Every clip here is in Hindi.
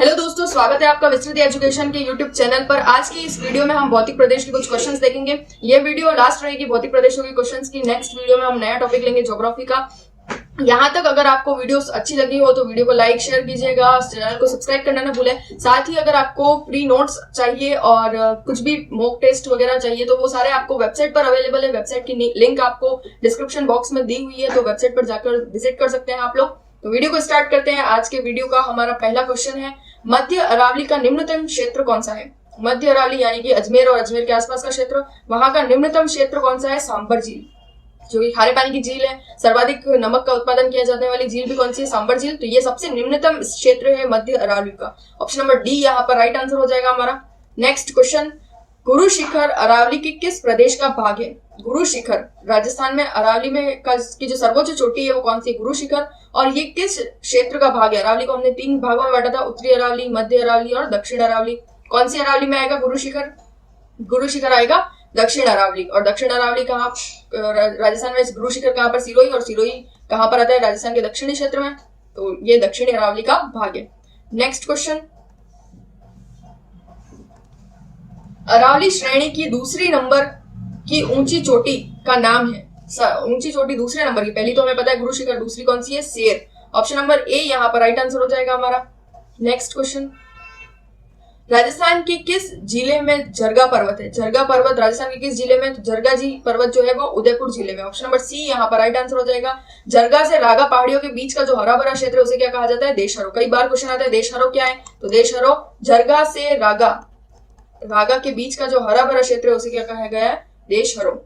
हेलो दोस्तों, स्वागत है आपका विस्तृत एजुकेशन के यूट्यूब चैनल पर। आज की इस वीडियो में हम भौतिक प्रदेश के कुछ क्वेश्चंस देखेंगे। ये वीडियो लास्ट रहेगी भौतिक प्रदेशों के क्वेश्चंस की। नेक्स्ट वीडियो में हम नया टॉपिक लेंगे ज्योग्राफी का। यहाँ तक अगर आपको वीडियोस अच्छी लगी हो तो वीडियो को लाइक शेयर कीजिएगा, चैनल को सब्सक्राइब करना ना भूलें। साथ ही अगर आपको फ्री नोट्स चाहिए और कुछ भी मॉक टेस्ट वगैरह चाहिए तो वो सारे आपको वेबसाइट पर अवेलेबल है। वेबसाइट की लिंक आपको डिस्क्रिप्शन बॉक्स में दी हुई है, तो वेबसाइट पर जाकर विजिट कर सकते हैं आप लोग। तो वीडियो को स्टार्ट करते हैं। आज के वीडियो का हमारा पहला क्वेश्चन है, मध्य अरावली का निम्नतम क्षेत्र कौन सा है? मध्य अरावली यानी कि अजमेर और अजमेर के आसपास का क्षेत्र, वहां का निम्नतम क्षेत्र कौन सा है? सांबर झील, जो कि खारे पानी की झील है। सर्वाधिक नमक का उत्पादन किया जाने वाली झील भी कौन सी है? सांबर झील। तो ये सबसे निम्नतम क्षेत्र है मध्य अरावली का। ऑप्शन नंबर डी यहाँ पर राइट आंसर हो जाएगा हमारा। नेक्स्ट क्वेश्चन, गुरु शिखर अरावली के किस प्रदेश का भाग है? गुरु शिखर राजस्थान में अरावली में की जो सर्वोच्च चोटी है वो कौन सी? गुरु शिखर। और ये किस क्षेत्र का भाग है? अरावली को हमने 3 भागों में बांटा था, उत्तरी अरावली, मध्य अरावली और दक्षिण अरावली। कौन सी अरावली में आएगा गुरु शिखर? गुरु शिखर आएगा दक्षिण अरावली। और दक्षिण अरावली कहाँ, राजस्थान में गुरु शिखर कहाँ पर? सिरोही। और सिरोही कहाँ पर आता है? राजस्थान के दक्षिणी क्षेत्र में। तो ये दक्षिणी अरावली का भाग है। नेक्स्ट क्वेश्चन, अरावली श्रेणी की दूसरी नंबर की ऊंची चोटी का नाम है। ऊंची चोटी दूसरे नंबर की, पहली तो हमें पता है गुरु शिखर, दूसरी कौन सी है? शेर। ऑप्शन नंबर ए यहाँ पर राइट आंसर हो जाएगा हमारा। नेक्स्ट क्वेश्चन, राजस्थान के किस जिले में जरगा पर्वत है? जरगा पर्वत राजस्थान के किस जिले में? तो जरगा जी पर्वत जो है वो उदयपुर जिले में। ऑप्शन नंबर सी यहाँ पर राइट आंसर हो जाएगा। जरगा से रागा पहाड़ियों के बीच का जो हरा भरा क्षेत्र है उसे क्या कहा जाता है? देशहरो। कई बार क्वेश्चन आता है देशहरो क्या है, तो देशहरो जरगा से रागा के बीच का जो हरा भरा क्षेत्र है उसे क्या कहा गया है? देशहरो।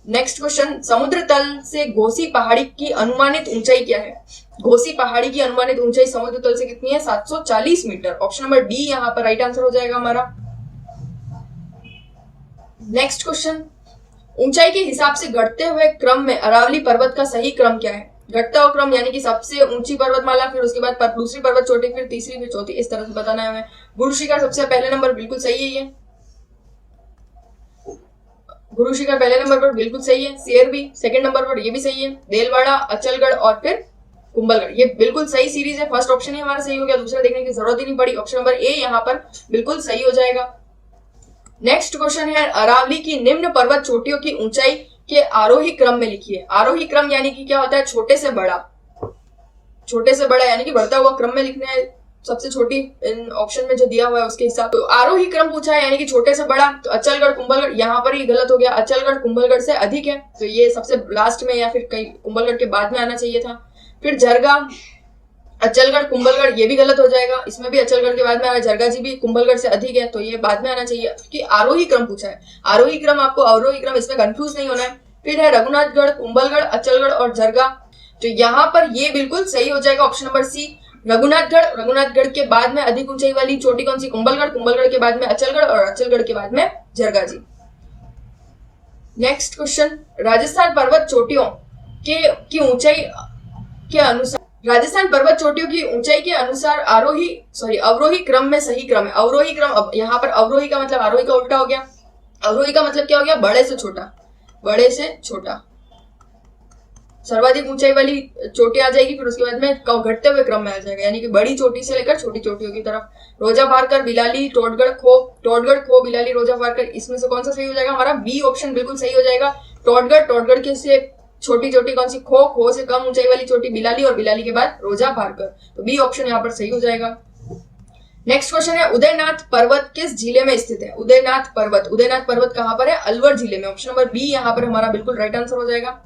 नेक्स्ट क्वेश्चन, समुद्र तल से घोसी पहाड़ी की अनुमानित ऊंचाई क्या है? घोसी पहाड़ी की अनुमानित ऊंचाई समुद्र तल से कितनी है? 740 मीटर। ऑप्शन नंबर डी यहाँ पर राइट आंसर हो जाएगा हमारा। नेक्स्ट क्वेश्चन, ऊंचाई के हिसाब से घटते हुए क्रम में अरावली पर्वत का सही क्रम क्या है? घटता हुआ क्रम यानी कि सबसे ऊंची पर्वतमाला, फिर उसके बाद दूसरी पर्वत चोटी, फिर तीसरी, फिर चौथी, इस तरह से बताना है हमें। गुरु शिखर सबसे पहले नंबर, बिल्कुल सही है ये। गुरु शिखर पहले नंबर पर बिल्कुल सही है। शेर भी सेकंड नंबर पर, ये भी सही है। देलवाड़ा, अचलगढ़ और फिर कुंभलगढ़, ये बिल्कुल सही सीरीज है। फर्स्ट ऑप्शन ही हमारा सही हो गया, दूसरा देखने की जरूरत ही नहीं पड़ी। ऑप्शन नंबर ए यहाँ पर बिल्कुल सही हो जाएगा। नेक्स्ट क्वेश्चन है, अरावली की निम्न पर्वत चोटियों की ऊंचाई के आरोही क्रम में लिखिए। आरोही क्रम यानी कि क्या होता है? छोटे से बड़ा, छोटे से बड़ा यानी कि बढ़ता हुआ क्रम में लिखना है। सबसे छोटी इन ऑप्शन में जो दिया हुआ है उसके हिसाब तो आरोही क्रम पूछा है यानी कि छोटे से बड़ा। तो अचलगढ़ कुंभलगढ़ यहाँ पर ही गलत हो गया, अचलगढ़ कुंभलगढ़ से अधिक है, तो ये सबसे लास्ट में या फिर कहीं कुंभलगढ़ के बाद में आना चाहिए था। फिर जरगा, अचलगढ़, कुंभलगढ़, ये भी गलत हो जाएगा। इसमें भी अचलगढ़ के बाद में आ रहा है। जरगा जी भी कुंभलगढ़ से अधिक है, तो ये बाद में आना चाहिए, क्योंकि आरोही क्रम पूछा है। आरोही क्रम, आपको अवरोही क्रम, इसमें कंफ्यूज नहीं होना है। फिर है रघुनाथगढ़, कुंभलगढ़, अचलगढ़ और जरगा, तो यहाँ पर ये बिल्कुल सही हो जाएगा। Option number C Raghunathgarh. Raghunathgarh के बाद में अधिक ऊंचाई वाली चोटी कौन सी? कुंभलगढ़। कुंभलगढ़ के बाद में अचलगढ़ और अचलगढ़ के बाद में जरगा जी। नेक्स्ट क्वेश्चन, राजस्थान पर्वत चोटियों की ऊंचाई के अनुसार, राजस्थान पर्वत चोटियों की ऊंचाई के अनुसार अवरोही क्रम में सही क्रम है। अवरोही क्रम, अब यहाँ पर अवरोही का मतलब आरोही का उल्टा हो गया। अवरोही का मतलब क्या हो गया? बड़े से छोटा, बड़े से छोटा। सर्वाधिक ऊंचाई वाली चोटी आ जाएगी, फिर उसके बाद में घटते हुए क्रम में आ जाएगा, यानी कि बड़ी चोटी से लेकर छोटी चोटियों की तरफ। रोजा पारकर, बिलाली, टोटगढ़, खो, बिलाली, रोजा पारकर, इसमें से कौन सा सही हो जाएगा? हमारा बी ऑप्शन बिल्कुल सही हो जाएगा। टोटगढ़ के से छोटी चोटी कौन सी? खो से कम ऊंचाई वाली चोटी बिलाली, और बिलाली के बाद रोजा पारकर, तो बी ऑप्शन यहाँ पर सही हो जाएगा। नेक्स्ट क्वेश्चन है, उदयनाथ पर्वत किस जिले में स्थित है? उदयनाथ पर्वत कहाँ पर है? अलवर जिले में। ऑप्शन नंबर बी यहाँ पर हमारा बिल्कुल राइट आंसर हो जाएगा।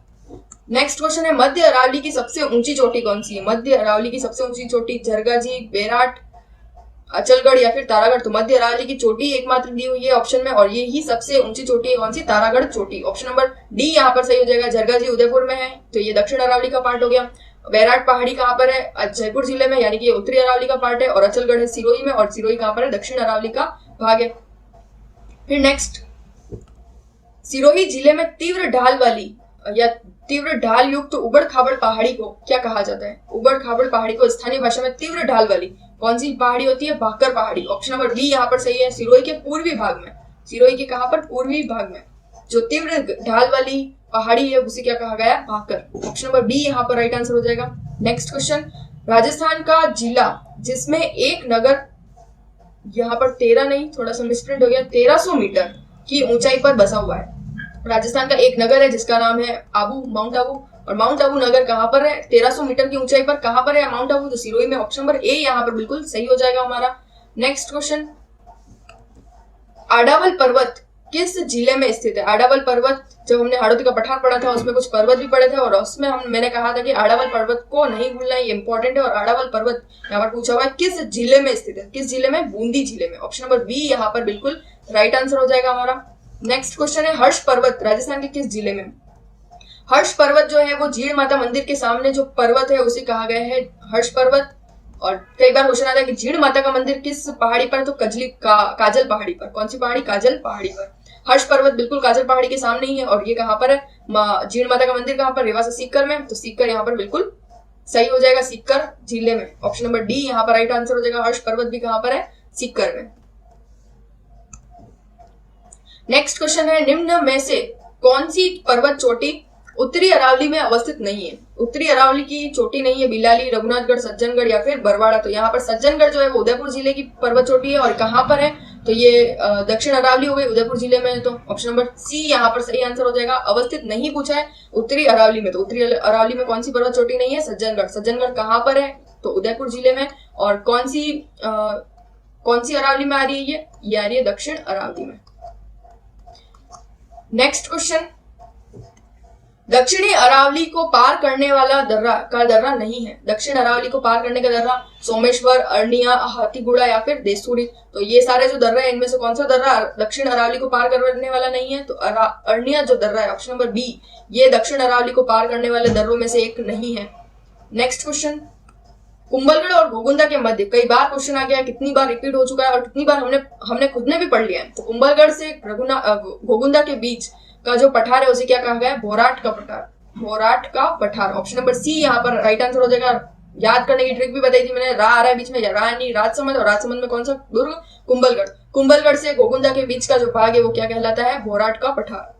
नेक्स्ट क्वेश्चन है, मध्य अरावली की सबसे ऊंची चोटी कौन सी है? मध्य अरावली की सबसे ऊंची चोटी जरगा जी, बेराट, अचलगढ़ या फिर तारागढ़। तो मध्य अरावली की चोटी एकमात्र दी हुई है ऑप्शन में, और ये ही सबसे ऊंची चोटी है कौन सी? तारागढ़ चोटी। ऑप्शन नंबर डी यहाँ पर सही हो जाएगा। जरगा जी उदयपुर में है, तो ये दक्षिण अरावली का पार्ट हो गया। बैराट पहाड़ी कहाँ पर है? जयपुर जिले में, यानी कि उत्तरी अरावली का पार्ट है। और अचलगढ़ है सिरोही में, और सिरोही कहाँ पर है? दक्षिण अरावली का भाग है। फिर नेक्स्ट, सिरोही जिले में तीव्र ढाल वाली या तीव्र ढाल युक्त उबड़ खाबड़ पहाड़ी को क्या कहा जाता है? उबड़ खाबड़ पहाड़ी को स्थानीय भाषा में तीव्र ढाल वाली कौन सी पहाड़ी होती है? भाकर पहाड़ी। ऑप्शन नंबर बी यहाँ पर सही है। सिरोही के पूर्वी भाग में, सिरोही के कहाँ पर? पूर्वी भाग में जो तीव्र ढाल वाली पहाड़ी है उसे क्या कहा गया? भाकर। ऑप्शन नंबर बी यहाँ पर राइट आंसर हो जाएगा। नेक्स्ट क्वेश्चन, राजस्थान का जिला जिसमें एक नगर यहाँ पर 13 नहीं, थोड़ा सा मिसप्रिंट हो गया, 1300 मीटर की ऊंचाई पर बसा हुआ है। राजस्थान का एक नगर है जिसका नाम है आबू, माउंट आबू। और माउंट आबू नगर कहाँ पर है, 1300 मीटर की ऊंचाई पर कहाँ पर है माउंट आबू, तो सिरोही में। ऑप्शन नंबर ए यहाँ पर बिल्कुल सही हो जाएगा हमारा। नेक्स्ट क्वेश्चन, आडावल पर्वत किस जिले में स्थित है? आडावल पर्वत, जब हमने हाड़ौती का पठार पढ़ा था उसमें कुछ पर्वत भी पढ़े थे और उसमें मैंने कहा था कि आडावल पर्वत को नहीं भूलना है, ये इंपॉर्टेंट है। और आडावल पर्वत यहाँ पर पूछा हुआ है किस जिले में स्थित है, किस जिले में? बूंदी जिले में। ऑप्शन नंबर बी यहाँ पर बिल्कुल राइट आंसर हो जाएगा हमारा। नेक्स्ट क्वेश्चन है, हर्ष पर्वत राजस्थान के किस जिले में? हर्ष पर्वत जो है वो जीण माता मंदिर के सामने जो पर्वत है उसे कहा गया है हर्ष पर्वत। और कई बार क्वेश्चन आता है कि जीण माता का मंदिर किस पहाड़ी पर, तो काजल पहाड़ी पर। कौन सी पहाड़ी? काजल पहाड़ी पर। हर्ष पर्वत बिल्कुल काजल पहाड़ी के सामने ही है। और ये कहाँ पर है? जीण माता का मंदिर कहाँ पर? रेवा से सीकर में। तो सीकर यहाँ पर बिल्कुल सही हो जाएगा, सीकर जिले में। ऑप्शन नंबर डी यहाँ पर राइट आंसर हो जाएगा। हर्ष पर्वत भी कहाँ पर है? सीकर में। नेक्स्ट क्वेश्चन है, निम्न में से कौन सी पर्वत चोटी उत्तरी अरावली में अवस्थित नहीं है? उत्तरी अरावली की चोटी नहीं है, बिलाली, रघुनाथगढ़, सज्जनगढ़ या फिर बरवाड़ा। तो यहाँ पर सज्जनगढ़ जो है वो उदयपुर जिले की पर्वत चोटी है। और कहाँ पर है? तो ये दक्षिण अरावली हो गई, उदयपुर जिले में है। तो ऑप्शन नंबर सी यहाँ पर सही आंसर हो जाएगा। अवस्थित नहीं पूछा है उत्तरी अरावली में, तो उत्तरी अरावली में कौन सी पर्वत चोटी नहीं है? सज्जनगढ़। सज्जनगढ़ कहाँ पर है? तो उदयपुर जिले में। और कौन सी अरावली में आ रही है ये आ रही है दक्षिण अरावली में। नेक्स्ट क्वेश्चन, दक्षिणी अरावली को पार करने वाला दर्रा नहीं है। दक्षिण अरावली को पार करने का दर्रा सोमेश्वर, अर्निया, हाथीगुड़ा या फिर देसूरी। तो ये सारे जो दर्रा है इनमें से कौन सा दर्रा दक्षिण अरावली को पार करने वाला नहीं है? तो अर्निया जो दर्रा है, ऑप्शन नंबर बी, ये दक्षिण अरावली को पार करने वाले दर्रों में से एक नहीं है। नेक्स्ट क्वेश्चन, कुंभलगढ़ और घोगुंदा के मध्य, कई बार क्वेश्चन आ गया, कितनी बार रिपीट हो चुका है और कितनी बार हमने खुद ने भी पढ़ लिया है। तो कुंभलगढ़ से घोगुंदा के बीच का जो पठार है उसे क्या कहा गया है? भोराट का पठार। भोराट का पठार। ऑप्शन नंबर सी यहाँ पर राइट आंसर हो जाएगा। याद करने की ट्रिक भी बताई थी मैंने, रा आ रहा है बीच में, रानी, राजसमंद, और राजसमंद में कौन सा दुर्ग? कुंभलगढ़। कुंभलगढ़ से घोगुंदा के बीच का जो भाग है वो क्या कहलाता है? भोराट का पठार।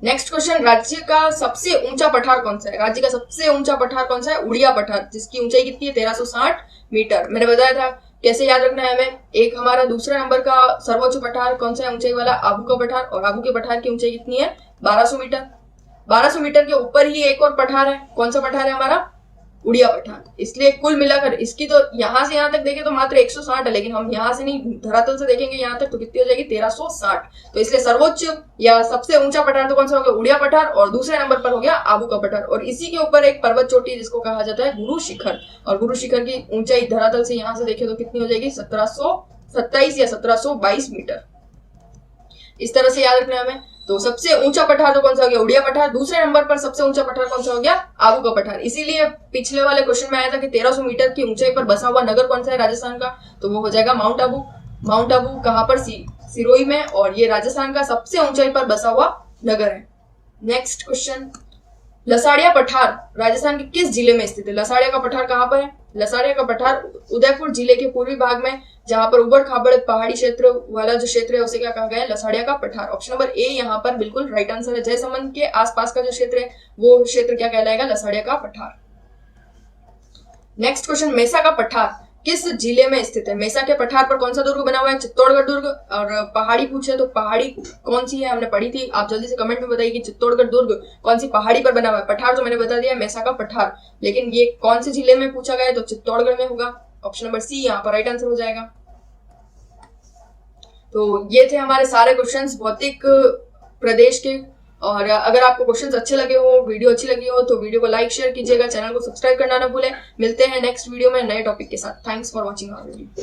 नेक्स्ट क्वेश्चन, राज्य का सबसे ऊंचा पठार कौन सा है? राज्य का सबसे ऊंचा पठार कौन सा है? उड़िया पठार, जिसकी ऊंचाई कितनी है? 1360 मीटर। मैंने बताया था कैसे याद रखना है हमें। एक हमारा दूसरा नंबर का सर्वोच्च पठार कौन सा है ऊंचाई वाला? आबू का पठार। और आबू के पठार की ऊंचाई कितनी है? 1200 मीटर। 1200 मीटर के ऊपर ही एक और पठार है। कौन सा पठार है हमारा? उड़िया पठार। इसलिए कुल मिलाकर इसकी तो यहाँ से यहाँ तक देखें तो मात्र 160 है, लेकिन हम यहाँ से नहीं धरातल से देखेंगे यहाँ तक तो कितनी हो जाएगी? 1360। तो इसलिए सर्वोच्च या सबसे ऊंचा पठार तो कौन सा हो गया? उड़िया पठार। और दूसरे नंबर पर हो गया आबू का पठार। और इसी के ऊपर एक पर्वत चोटी जिसको कहा जाता है गुरु शिखर। और गुरु शिखर की ऊंचाई धरातल से यहाँ से देखें तो कितनी हो जाएगी? 1727 या 1722 मीटर। इस तरह से याद रखना है हमें। तो सबसे ऊंचा पठार तो कौन सा हो गया? उड़िया पठार। दूसरे नंबर पर सबसे ऊंचा पठार कौन सा हो गया? आबू का पठार। इसीलिए पिछले वाले क्वेश्चन में आया था कि 1300 मीटर की ऊंचाई पर बसा हुआ नगर कौन सा है राजस्थान का? तो वो हो जाएगा माउंट आबू। माउंट आबू कहाँ पर? सिरोही में। और ये राजस्थान का सबसे ऊंचाई पर बसा हुआ नगर है। नेक्स्ट क्वेश्चन, लसाड़िया पठार राजस्थान के किस जिले में स्थित है? लसाड़िया का पठार कहाँ पर है? लसाड़िया का पठार उदयपुर जिले के पूर्वी भाग में, जहां पर उबड़ खाबड़ पहाड़ी क्षेत्र वाला जो क्षेत्र है उसे क्या कहा गया है? लसाड़िया का पठार। ऑप्शन नंबर ए यहाँ पर बिल्कुल राइट आंसर है। जयसमंद के आसपास का जो क्षेत्र है वो क्षेत्र क्या कहलाएगा? लसाड़िया का पठार। नेक्स्ट क्वेश्चन, मेसा का पठार किस जिले में स्थित है? मेसा के पठार पर कौन सा दुर्ग बना हुआ है? चित्तौड़गढ़ दुर्ग। और पहाड़ी पूछे तो पहाड़ी कौन सी है हमने पढ़ी थी, आप जल्दी से कमेंट में बताइए कि चित्तौड़गढ़ दुर्ग कौन सी पहाड़ी पर बना हुआ है? पठार तो मैंने बता दिया मेसा का पठार, लेकिन ये कौन से जिले में पूछा गया है? तो चित्तौड़गढ़ में होगा। ऑप्शन नंबर सी यहाँ पर राइट आंसर हो जाएगा। तो ये थे हमारे सारे क्वेश्चंस भौतिक प्रदेश के। और अगर आपको क्वेश्चंस अच्छे लगे हो, वीडियो अच्छी लगी हो, तो वीडियो को लाइक शेयर कीजिएगा, चैनल को सब्सक्राइब करना ना भूलें। मिलते हैं नेक्स्ट वीडियो में नए टॉपिक के साथ। Thanks for watching our video.